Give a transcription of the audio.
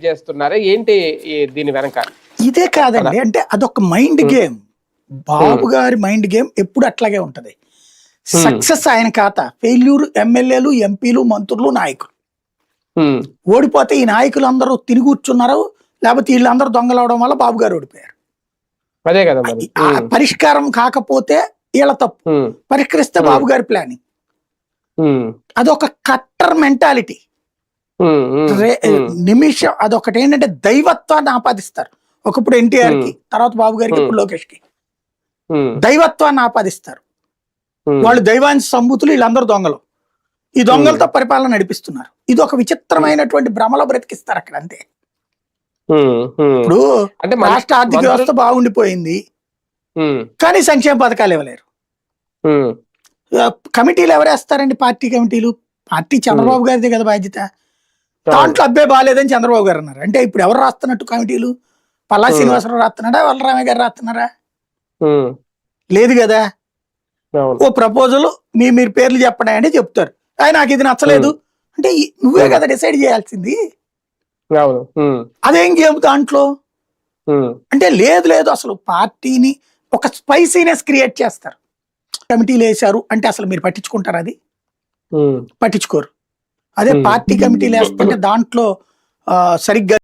చేస్తున్నారా ఏంటి దీని వెనక? ఇదే కాదండి, అంటే అదొక మైండ్ గేమ్. బాబు గారి మైండ్ గేమ్ ఎప్పుడు అట్లాగే ఉంటది. సక్సెస్ ఆయన ఖాతా, ఫెయిల్యూర్ ఎమ్మెల్యేలు, ఎంపీలు, మంత్రులు, నాయకులు. ఓడిపోతే ఈ నాయకులు అందరూ తిరిగి కూర్చున్నారు, లేకపోతే వీళ్ళందరూ దొంగలవడం వల్ల బాబు గారు ఓడిపోయారు. అదే కదా మరి. పరిష్కారం కాకపోతే వీళ్ళ తప్పు, పరిష్కరిస్తే బాబు గారి ప్లానింగ్. అదొక కట్టర్ మెంటాలిటీ. నిమిషం అదొకటి ఏంటంటే దైవత్వాన్ని ఆపాదిస్తారు. ఒకప్పుడు ఎన్టీఆర్ కి, తర్వాత బాబు గారికి, ఇప్పుడు లోకేష్ కి దైవత్వాన్ని ఆపాదిస్తారు. వాళ్ళు దైవాంశ సంబూతులు, వీళ్ళందరూ దొంగలు. ఈ దొంగలతో పరిపాలన నడిపిస్తున్నారు. ఇది ఒక విచిత్రమైనటువంటి భ్రమలో బ్రతికిస్తారు అక్కడ, అంతే. ఇప్పుడు రాష్ట్ర ఆర్థిక వ్యవస్థ బాగుండిపోయింది, కానీ సంక్షేమ పథకాలు ఇవ్వలేరు. కమిటీలు ఎవరేస్తారండి? పార్టీ కమిటీలు. పార్టీ చంద్రబాబు గారిదే కదా బాధ్యత. దాంట్లో అబ్బే బాగాలేదని చంద్రబాబు గారు అన్నారు. అంటే ఇప్పుడు ఎవరు రాస్తున్నట్టు కమిటీలు? పల్లా శ్రీనివాసరావు రాస్తున్నాడా, వల్లరామయ్య గారు రాస్తున్నారా? లేదు కదా. ఓ ప్రపోజల్ మీరు పేర్లు చెప్పండి అంటే చెప్తారు, నాకు ఇది నచ్చలేదు అంటే నువ్వే కదా డిసైడ్ చేయాల్సింది. అదేం గేమ్ దాంట్లో? అంటే లేదు అసలు పార్టీని ఒక స్పైసీనెస్ క్రియేట్ చేస్తారు. కమిటీలు వేశారు అంటే అసలు మీరు పట్టించుకుంటారు? అది పట్టించుకోరు. అదే పార్టీ కమిటీలు వేస్తుంటే దాంట్లో సరిగ్గా